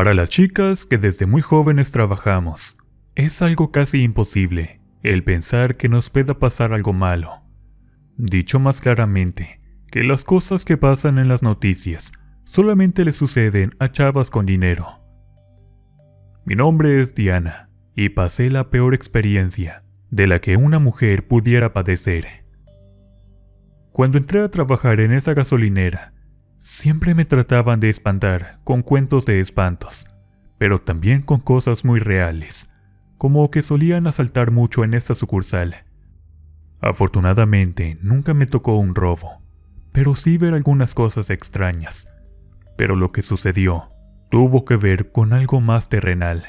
Para las chicas que desde muy jóvenes trabajamos, es algo casi imposible el pensar que nos pueda pasar algo malo. Dicho más claramente, que las cosas que pasan en las noticias solamente le suceden a chavas con dinero. Mi nombre es Diana y pasé la peor experiencia de la que una mujer pudiera padecer. Cuando entré a trabajar en esa gasolinera, siempre me trataban de espantar con cuentos de espantos, pero también con cosas muy reales, como que solían asaltar mucho en esta sucursal. Afortunadamente, nunca me tocó un robo, pero sí ver algunas cosas extrañas. Pero lo que sucedió tuvo que ver con algo más terrenal.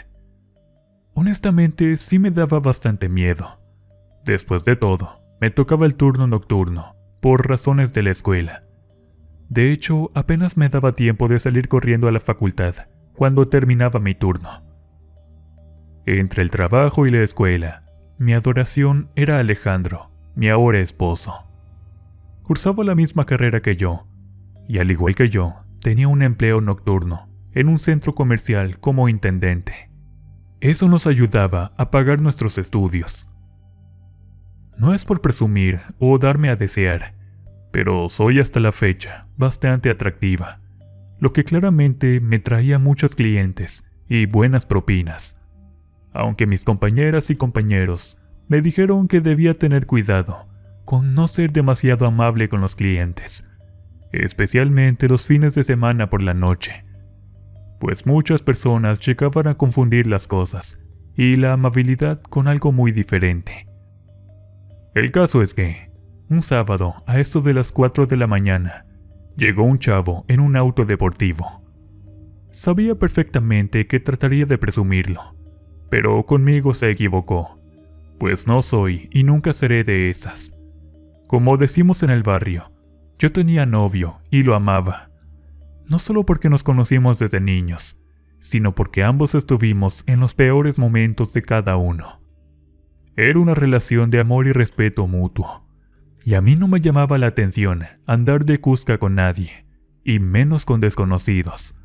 Honestamente, sí me daba bastante miedo. Después de todo, me tocaba el turno nocturno, por razones de la escuela. De hecho, apenas me daba tiempo de salir corriendo a la facultad cuando terminaba mi turno. Entre el trabajo y la escuela, mi adoración era Alejandro, mi ahora esposo. Cursaba la misma carrera que yo, y al igual que yo, tenía un empleo nocturno en un centro comercial como intendente. Eso nos ayudaba a pagar nuestros estudios. No es por presumir o darme a desear, pero soy hasta la fecha bastante atractiva, lo que claramente me traía muchos clientes y buenas propinas. Aunque mis compañeras y compañeros me dijeron que debía tener cuidado con no ser demasiado amable con los clientes, especialmente los fines de semana por la noche, pues muchas personas llegaban a confundir las cosas y la amabilidad con algo muy diferente. El caso es que, un sábado a eso de las 4 de la mañana, llegó un chavo en un auto deportivo. Sabía perfectamente que trataría de presumirlo, pero conmigo se equivocó, pues no soy y nunca seré de esas. Como decimos en el barrio, yo tenía novio y lo amaba. No solo porque nos conocimos desde niños, sino porque ambos estuvimos en los peores momentos de cada uno. Era una relación de amor y respeto mutuo, y a mí no me llamaba la atención andar de cusca con nadie, y menos con desconocidos.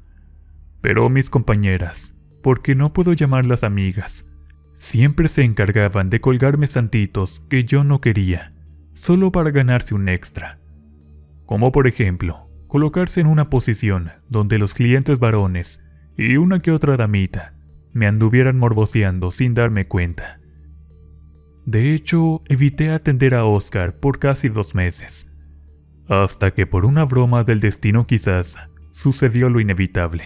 Pero mis compañeras, porque no puedo llamarlas amigas, siempre se encargaban de colgarme santitos que yo no quería, solo para ganarse un extra. Como por ejemplo, colocarse en una posición donde los clientes varones y una que otra damita me anduvieran morboseando sin darme cuenta. De hecho, evité atender a Oscar por casi 2 meses, hasta que por una broma del destino quizás, sucedió lo inevitable.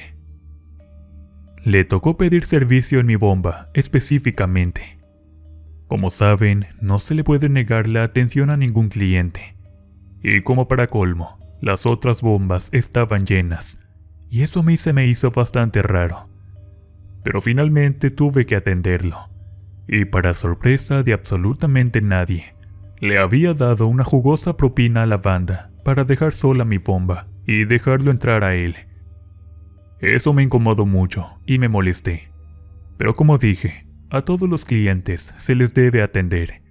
Le tocó pedir servicio en mi bomba específicamente. Como saben, no se le puede negar la atención a ningún cliente. Y como para colmo, las otras bombas estaban llenas, y eso a mí se me hizo bastante raro. Pero finalmente tuve que atenderlo, y para sorpresa de absolutamente nadie, le había dado una jugosa propina a la banda para dejar sola mi bomba y dejarlo entrar a él. Eso me incomodó mucho y me molesté, pero como dije, a todos los clientes se les debe atender.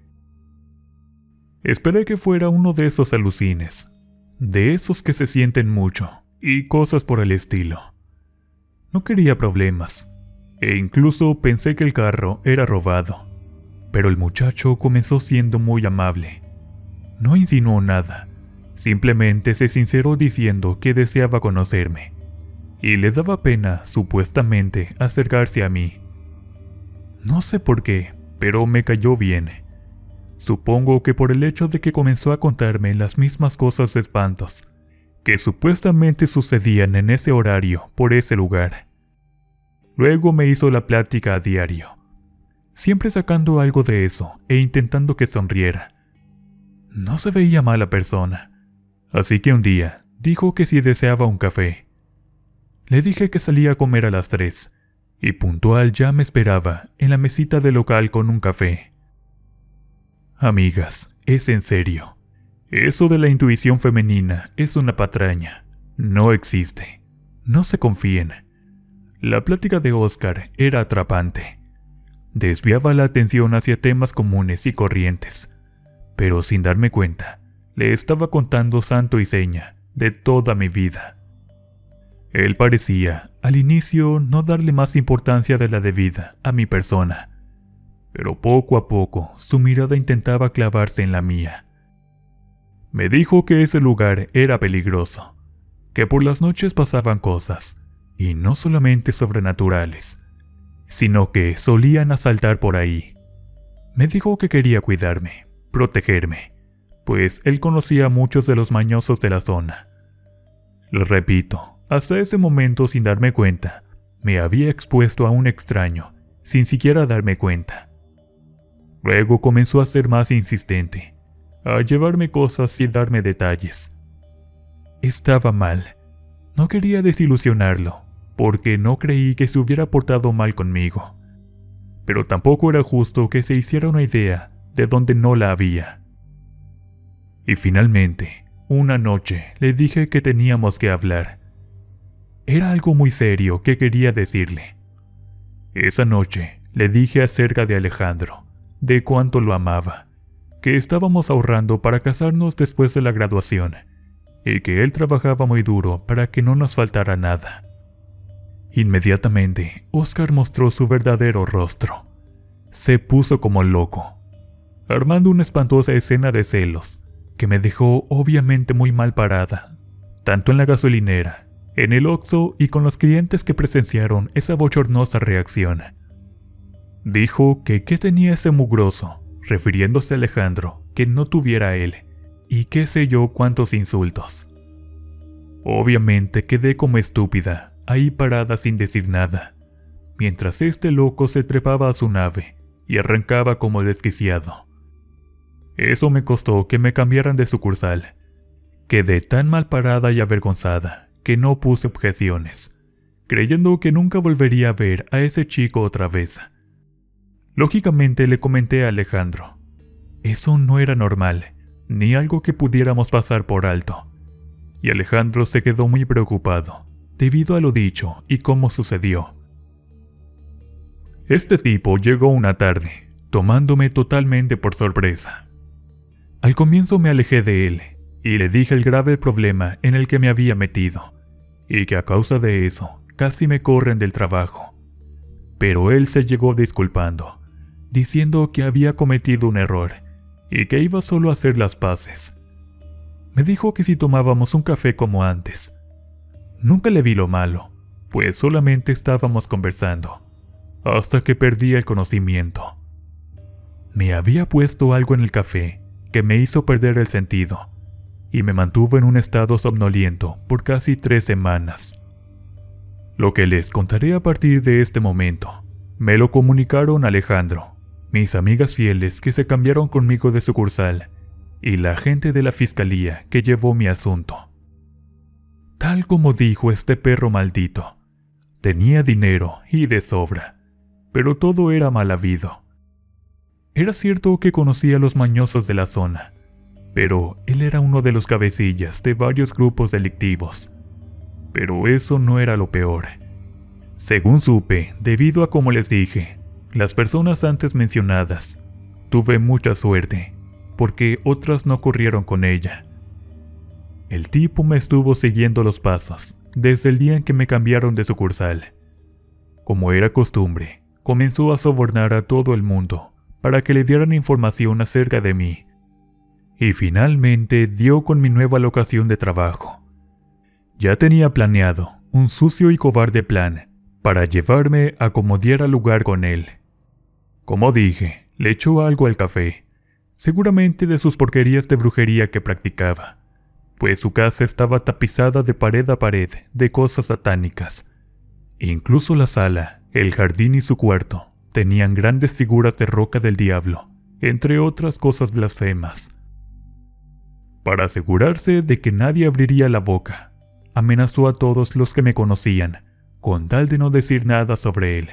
Esperé que fuera uno de esos alucines, de esos que se sienten mucho y cosas por el estilo. No quería problemas, e incluso pensé que el carro era robado, pero el muchacho comenzó siendo muy amable. No insinuó nada, simplemente se sinceró diciendo que deseaba conocerme, y le daba pena, supuestamente, acercarse a mí. No sé por qué, pero me cayó bien. Supongo que por el hecho de que comenzó a contarme las mismas cosas de espantos que supuestamente sucedían en ese horario por ese lugar. Luego me hizo la plática a diario, siempre sacando algo de eso e intentando que sonriera. No se veía mala persona, así que un día dijo que si deseaba un café. Le dije que salía a comer a las 3, y puntual ya me esperaba en la mesita del local con un café. Amigas, es en serio. Eso de la intuición femenina es una patraña. No existe. No se confíen. La plática de Oscar era atrapante. Desviaba la atención hacia temas comunes y corrientes, pero sin darme cuenta, le estaba contando santo y seña de toda mi vida. Él parecía, al inicio, no darle más importancia de la debida a mi persona, pero poco a poco su mirada intentaba clavarse en la mía. Me dijo que ese lugar era peligroso, que por las noches pasaban cosas, y no solamente sobrenaturales, sino que solían asaltar por ahí. Me dijo que quería cuidarme, protegerme, pues él conocía a muchos de los mañosos de la zona. Les repito, hasta ese momento, sin darme cuenta, me había expuesto a un extraño, sin siquiera darme cuenta. Luego comenzó a ser más insistente, a llevarme cosas sin darme detalles. Estaba mal. No quería desilusionarlo, porque no creí que se hubiera portado mal conmigo. Pero tampoco era justo que se hiciera una idea de donde no la había. Y finalmente, una noche le dije que teníamos que hablar. Era algo muy serio que quería decirle. Esa noche le dije acerca de Alejandro, de cuánto lo amaba, que estábamos ahorrando para casarnos después de la graduación, y que él trabajaba muy duro para que no nos faltara nada. Inmediatamente, Oscar mostró su verdadero rostro. Se puso como loco, armando una espantosa escena de celos, que me dejó obviamente muy mal parada, tanto en la gasolinera, en el Oxxo y con los clientes que presenciaron esa bochornosa reacción. Dijo que qué tenía ese mugroso, refiriéndose a Alejandro, que no tuviera él, y qué sé yo cuántos insultos. Obviamente quedé como estúpida, ahí parada sin decir nada, mientras este loco se trepaba a su nave y arrancaba como desquiciado. Eso me costó que me cambiaran de sucursal. Quedé tan mal parada y avergonzada que no puse objeciones, creyendo que nunca volvería a ver a ese chico otra vez. Lógicamente le comenté a Alejandro. Eso no era normal, ni algo que pudiéramos pasar por alto. Y Alejandro se quedó muy preocupado, debido a lo dicho y cómo sucedió. Este tipo llegó una tarde, tomándome totalmente por sorpresa. Al comienzo me alejé de él, y le dije el grave problema en el que me había metido, y que a causa de eso casi me corren del trabajo. Pero él se llegó disculpando, diciendo que había cometido un error, y que iba solo a hacer las paces. Me dijo que si tomábamos un café como antes. Nunca le vi lo malo, pues solamente estábamos conversando, hasta que perdí el conocimiento. Me había puesto algo en el café que me hizo perder el sentido, y me mantuvo en un estado somnoliento por casi 3 semanas. Lo que les contaré a partir de este momento, me lo comunicaron Alejandro, mis amigas fieles que se cambiaron conmigo de sucursal, y la gente de la fiscalía que llevó mi asunto. Tal como dijo este perro maldito, tenía dinero y de sobra, pero todo era mal habido. Era cierto que conocía a los mañosos de la zona, pero él era uno de los cabecillas de varios grupos delictivos. Pero eso no era lo peor. Según supe, debido a como les dije, las personas antes mencionadas, tuve mucha suerte, porque otras no corrieron con ella. El tipo me estuvo siguiendo los pasos desde el día en que me cambiaron de sucursal. Como era costumbre, comenzó a sobornar a todo el mundo para que le dieran información acerca de mí. Y finalmente dio con mi nueva locación de trabajo. Ya tenía planeado un sucio y cobarde plan para llevarme a como diera lugar con él. Como dije, le echó algo al café, seguramente de sus porquerías de brujería que practicaba, pues su casa estaba tapizada de pared a pared de cosas satánicas. Incluso la sala, el jardín y su cuarto tenían grandes figuras de roca del diablo, entre otras cosas blasfemas. Para asegurarse de que nadie abriría la boca, amenazó a todos los que me conocían, con tal de no decir nada sobre él.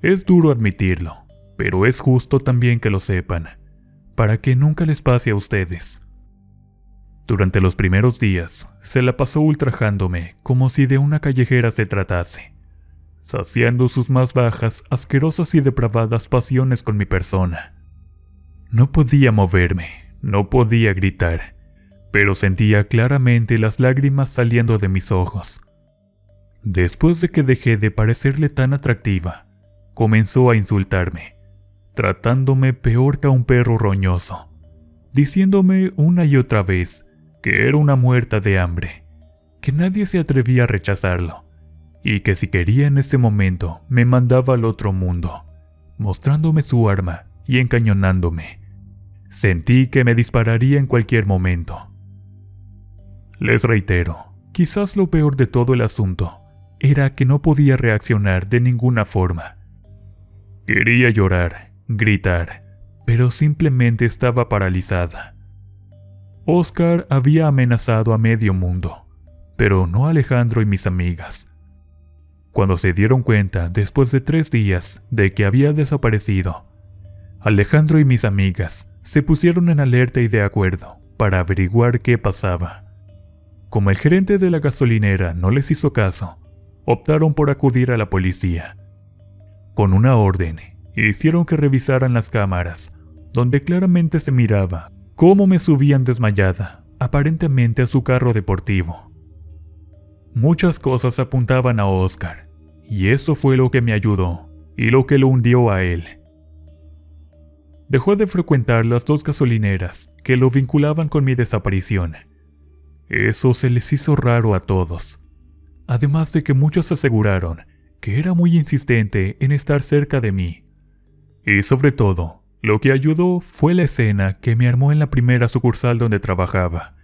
Es duro admitirlo, pero es justo también que lo sepan, para que nunca les pase a ustedes. Durante los primeros días, se la pasó ultrajándome como si de una callejera se tratase, saciando sus más bajas, asquerosas y depravadas pasiones con mi persona. No podía moverme, no podía gritar, pero sentía claramente las lágrimas saliendo de mis ojos, Después de que dejé de parecerle tan atractiva, comenzó a insultarme, tratándome peor que a un perro roñoso, diciéndome una y otra vez que era una muerta de hambre, que nadie se atrevía a rechazarlo, y que si quería en ese momento me mandaba al otro mundo, mostrándome su arma y encañonándome. Sentí que me dispararía en cualquier momento. Les reitero, quizás lo peor de todo el asunto era que no podía reaccionar de ninguna forma. Quería llorar, gritar, pero simplemente estaba paralizada. Oscar había amenazado a medio mundo, pero no a Alejandro y mis amigas. Cuando se dieron cuenta, después de 3 días, de que había desaparecido, Alejandro y mis amigas se pusieron en alerta y de acuerdo para averiguar qué pasaba. Como el gerente de la gasolinera no les hizo caso, optaron por acudir a la policía. Con una orden, hicieron que revisaran las cámaras, donde claramente se miraba cómo me subían desmayada, aparentemente a su carro deportivo. Muchas cosas apuntaban a Oscar, y eso fue lo que me ayudó, y lo que lo hundió a él. Dejó de frecuentar las 2 gasolineras que lo vinculaban con mi desaparición. Eso se les hizo raro a todos, además de que muchos aseguraron que era muy insistente en estar cerca de mí. Y sobre todo, lo que ayudó fue la escena que me armó en la primera sucursal donde trabajaba,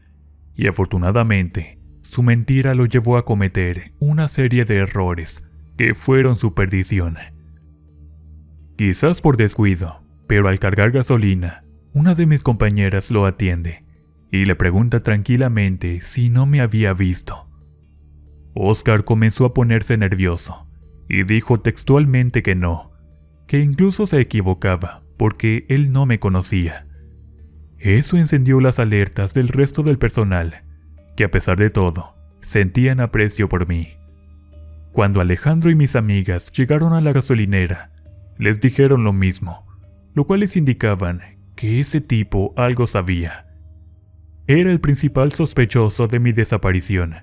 y afortunadamente, su mentira lo llevó a cometer una serie de errores que fueron su perdición. Quizás por descuido, pero al cargar gasolina, una de mis compañeras lo atiende y le pregunta tranquilamente si no me había visto. Oscar comenzó a ponerse nervioso y dijo textualmente que no, que incluso se equivocaba porque él no me conocía. Eso encendió las alertas del resto del personal, que a pesar de todo, sentían aprecio por mí. Cuando Alejandro y mis amigas llegaron a la gasolinera, les dijeron lo mismo, lo cual les indicaban que ese tipo algo sabía. Era el principal sospechoso de mi desaparición,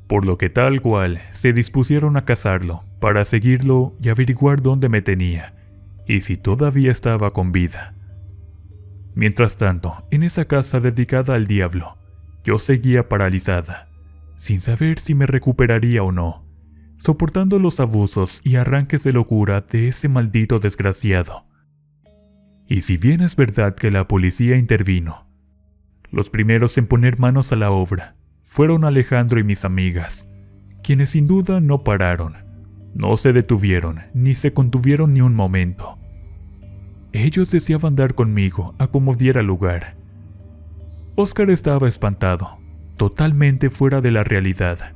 por lo que tal cual se dispusieron a cazarlo para seguirlo y averiguar dónde me tenía y si todavía estaba con vida. Mientras tanto, en esa casa dedicada al diablo, yo seguía paralizada, sin saber si me recuperaría o no, soportando los abusos y arranques de locura de ese maldito desgraciado. Y si bien es verdad que la policía intervino, los primeros en poner manos a la obra fueron Alejandro y mis amigas, quienes sin duda no pararon, no se detuvieron ni se contuvieron ni un momento. Ellos deseaban dar conmigo a como diera lugar. Oscar estaba espantado, totalmente fuera de la realidad.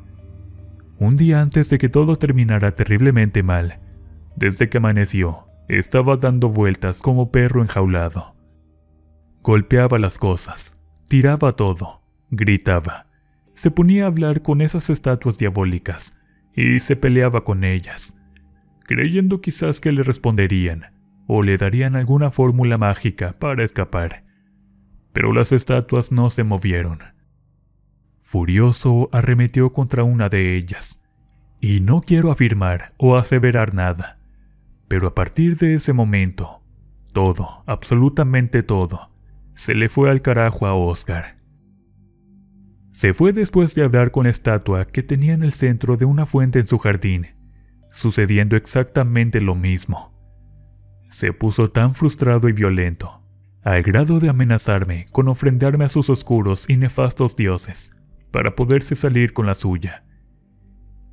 Un día antes de que todo terminara terriblemente mal, desde que amaneció, estaba dando vueltas como perro enjaulado. Golpeaba las cosas, tiraba todo, gritaba, se ponía a hablar con esas estatuas diabólicas y se peleaba con ellas, creyendo quizás que le responderían o le darían alguna fórmula mágica para escapar. Pero las estatuas no se movieron. Furioso, arremetió contra una de ellas, y no quiero afirmar o aseverar nada, pero a partir de ese momento, todo, absolutamente todo, se le fue al carajo a Oscar. Se fue después de hablar con la estatua que tenía en el centro de una fuente en su jardín, sucediendo exactamente lo mismo. Se puso tan frustrado y violento, al grado de amenazarme con ofrendarme a sus oscuros y nefastos dioses, para poderse salir con la suya.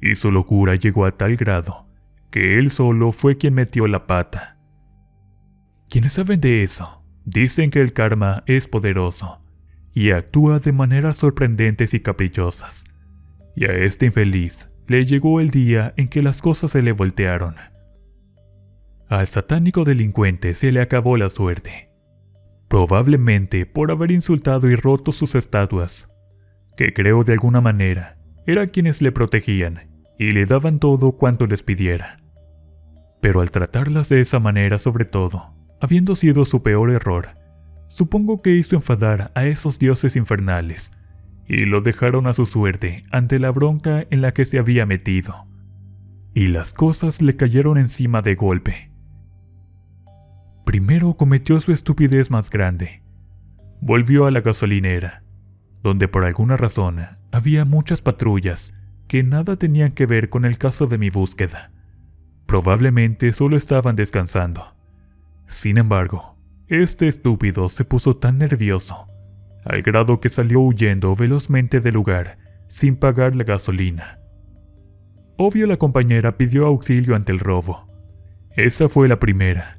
Y su locura llegó a tal grado, que él solo fue quien metió la pata. Quienes saben de eso, dicen que el karma es poderoso, y actúa de maneras sorprendentes y caprichosas. Y a este infeliz le llegó el día en que las cosas se le voltearon. Al satánico delincuente se le acabó la suerte, probablemente por haber insultado y roto sus estatuas, que creo de alguna manera eran quienes le protegían y le daban todo cuanto les pidiera. Pero al tratarlas de esa manera, sobre todo, habiendo sido su peor error, supongo que hizo enfadar a esos dioses infernales, y lo dejaron a su suerte ante la bronca en la que se había metido. Y las cosas le cayeron encima de golpe. Primero cometió su estupidez más grande. Volvió a la gasolinera, donde por alguna razón había muchas patrullas que nada tenían que ver con el caso de mi búsqueda. Probablemente solo estaban descansando. Sin embargo, este estúpido se puso tan nervioso, al grado que salió huyendo velozmente del lugar, sin pagar la gasolina. Obvio, la compañera pidió auxilio ante el robo. Esa fue la primera.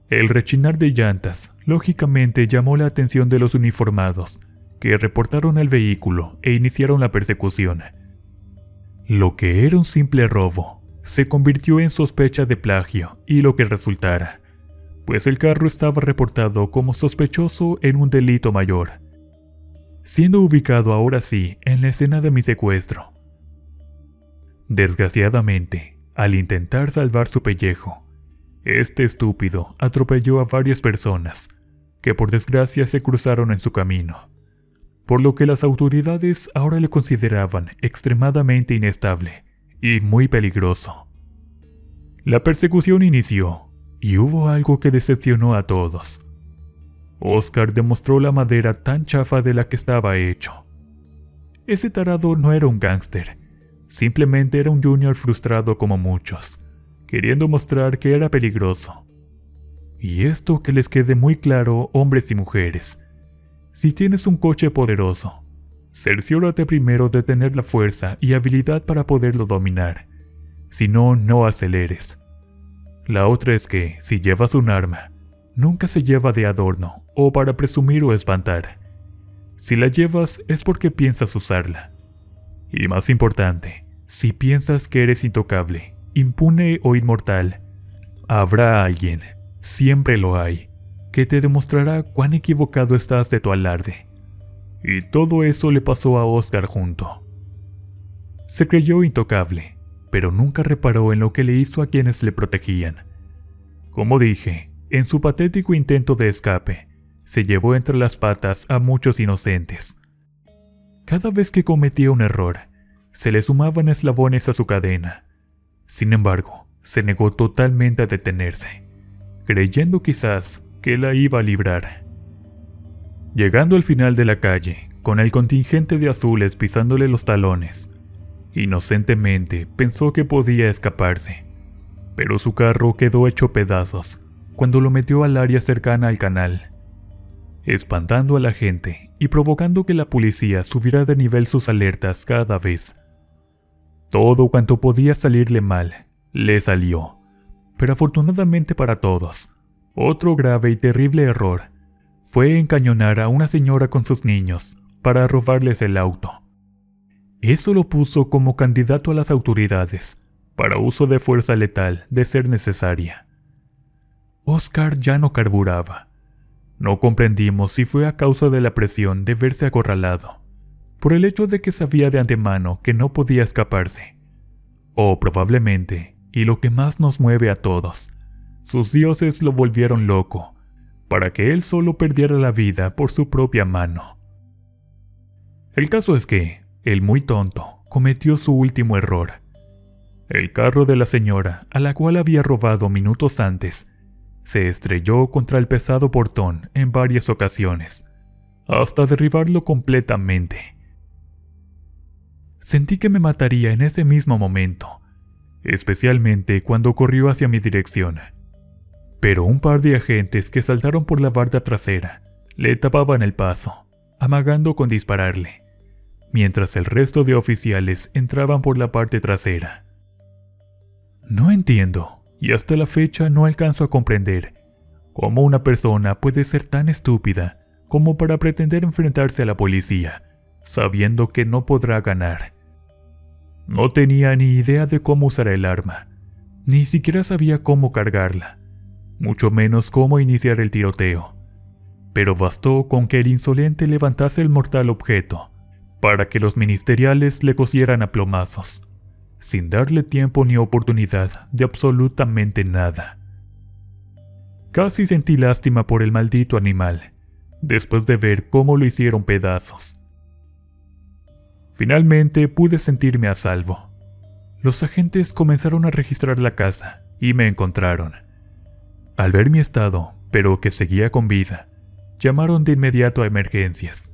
El rechinar de llantas, lógicamente, llamó la atención de los uniformados, que reportaron el vehículo e iniciaron la persecución. Lo que era un simple robo se convirtió en sospecha de plagio y lo que resultara, pues el carro estaba reportado como sospechoso en un delito mayor, siendo ubicado ahora sí en la escena de mi secuestro. Desgraciadamente, al intentar salvar su pellejo, este estúpido atropelló a varias personas que por desgracia se cruzaron en su camino, por lo que las autoridades ahora le consideraban extremadamente inestable y muy peligroso. La persecución inició y hubo algo que decepcionó a todos. Oscar demostró la madera tan chafa de la que estaba hecho. Ese tarado no era un gángster, simplemente era un junior frustrado como muchos, queriendo mostrar que era peligroso. Y esto que les quede muy claro, hombres y mujeres: si tienes un coche poderoso, cerciórate primero de tener la fuerza y habilidad para poderlo dominar. Si no, no aceleres. La otra es que, si llevas un arma, nunca se lleva de adorno o para presumir o espantar. Si la llevas es porque piensas usarla. Y más importante, si piensas que eres intocable, impune o inmortal, habrá alguien, siempre lo hay, que te demostrará cuán equivocado estás de tu alarde. Y todo eso le pasó a Oscar junto. Se creyó intocable, pero nunca reparó en lo que le hizo a quienes le protegían. Como dije, en su patético intento de escape, se llevó entre las patas a muchos inocentes. Cada vez que cometía un error, se le sumaban eslabones a su cadena. Sin embargo, se negó totalmente a detenerse, creyendo quizás que la iba a librar. Llegando al final de la calle, con el contingente de azules pisándole los talones, inocentemente pensó que podía escaparse, pero su carro quedó hecho pedazos cuando lo metió al área cercana al canal, espantando a la gente y provocando que la policía subiera de nivel sus alertas cada vez. Todo cuanto podía salirle mal, le salió, pero afortunadamente para todos, otro grave y terrible error fue encañonar a una señora con sus niños para robarles el auto. Eso lo puso como candidato a las autoridades para uso de fuerza letal de ser necesaria. Oscar ya no carburaba. No comprendimos si fue a causa de la presión de verse acorralado, por el hecho de que sabía de antemano que no podía escaparse, o probablemente, y lo que más nos mueve a todos, sus dioses lo volvieron loco, para que él solo perdiera la vida por su propia mano. El caso es que, el muy tonto cometió su último error. El carro de la señora, a la cual había robado minutos antes, se estrelló contra el pesado portón en varias ocasiones, hasta derribarlo completamente. Sentí que me mataría en ese mismo momento, especialmente cuando corrió hacia mi dirección. Pero un par de agentes que saltaron por la barda trasera le tapaban el paso, amagando con dispararle, mientras el resto de oficiales entraban por la parte trasera. No entiendo, y hasta la fecha no alcanzo a comprender, cómo una persona puede ser tan estúpida como para pretender enfrentarse a la policía, sabiendo que no podrá ganar. No tenía ni idea de cómo usar el arma, ni siquiera sabía cómo cargarla, mucho menos cómo iniciar el tiroteo. Pero bastó con que el insolente levantase el mortal objeto para que los ministeriales le cosieran a plomazos, sin darle tiempo ni oportunidad de absolutamente nada. Casi sentí lástima por el maldito animal, después de ver cómo lo hicieron pedazos. Finalmente pude sentirme a salvo. Los agentes comenzaron a registrar la casa y me encontraron. Al ver mi estado, pero que seguía con vida, llamaron de inmediato a emergencias.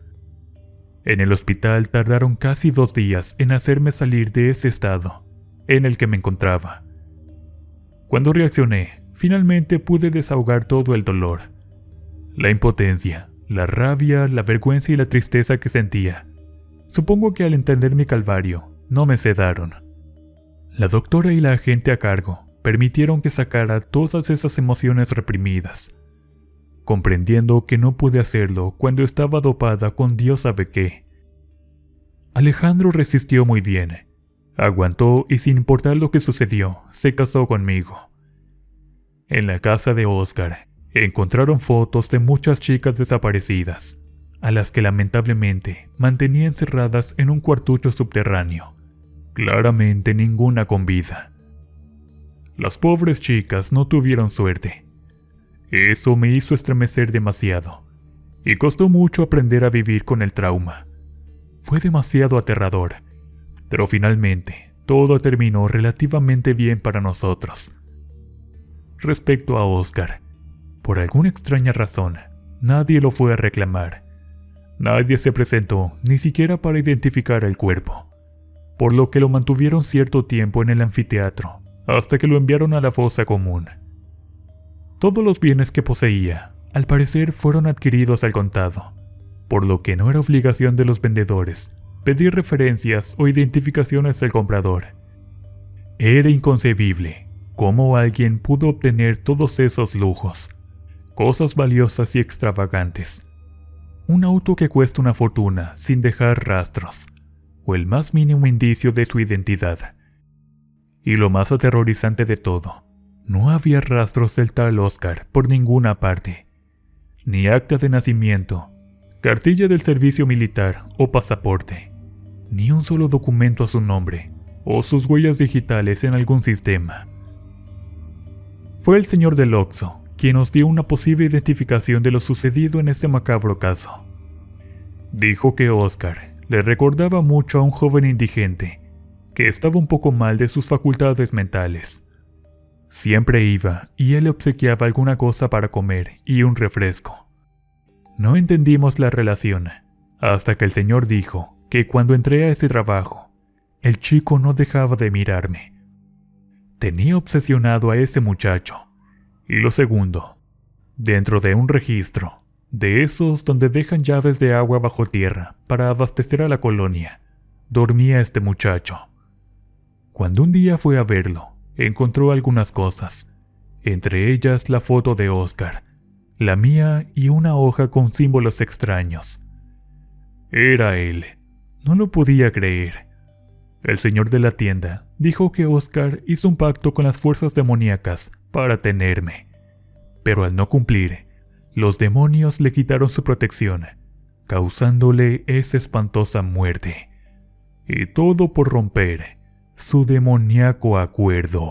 En el hospital tardaron casi 2 días en hacerme salir de ese estado en el que me encontraba. Cuando reaccioné, finalmente pude desahogar todo el dolor, la impotencia, la rabia, la vergüenza y la tristeza que sentía. Supongo que al entender mi calvario, no me sedaron. La doctora y la agente a cargo permitieron que sacara todas esas emociones reprimidas, comprendiendo que no pude hacerlo cuando estaba dopada con Dios sabe qué. Alejandro resistió muy bien, aguantó y sin importar lo que sucedió, se casó conmigo. En la casa de Oscar encontraron fotos de muchas chicas desaparecidas, a las que lamentablemente mantenía encerradas en un cuartucho subterráneo, claramente ninguna con vida. Las pobres chicas no tuvieron suerte. Eso me hizo estremecer demasiado, y costó mucho aprender a vivir con el trauma. Fue demasiado aterrador, pero finalmente todo terminó relativamente bien para nosotros. Respecto a Oscar, por alguna extraña razón, nadie lo fue a reclamar. Nadie se presentó, ni siquiera para identificar el cuerpo, por lo que lo mantuvieron cierto tiempo en el anfiteatro, hasta que lo enviaron a la fosa común. Todos los bienes que poseía, al parecer, fueron adquiridos al contado, por lo que no era obligación de los vendedores pedir referencias o identificaciones del comprador. Era inconcebible cómo alguien pudo obtener todos esos lujos, cosas valiosas y extravagantes. Un auto que cuesta una fortuna sin dejar rastros, o el más mínimo indicio de su identidad. Y lo más aterrorizante de todo, no había rastros del tal Oscar por ninguna parte, ni acta de nacimiento, cartilla del servicio militar o pasaporte, ni un solo documento a su nombre o sus huellas digitales en algún sistema. Fue el señor del Oxxo quien nos dio una posible identificación de lo sucedido en este macabro caso. Dijo que Oscar le recordaba mucho a un joven indigente que estaba un poco mal de sus facultades mentales. Siempre iba y él le obsequiaba alguna cosa para comer y un refresco. No entendimos la relación, hasta que el señor dijo que cuando entré a ese trabajo, el chico no dejaba de mirarme. Tenía obsesionado a ese muchacho. Y lo segundo, dentro de un registro, de esos donde dejan llaves de agua bajo tierra para abastecer a la colonia, dormía este muchacho. Cuando un día fue a verlo, encontró algunas cosas, entre ellas la foto de Oscar, la mía y una hoja con símbolos extraños. Era él. No lo podía creer. El señor de la tienda dijo que Oscar hizo un pacto con las fuerzas demoníacas para tenerme, pero al no cumplir, los demonios le quitaron su protección, causándole esa espantosa muerte, y todo por romper su demoníaco acuerdo.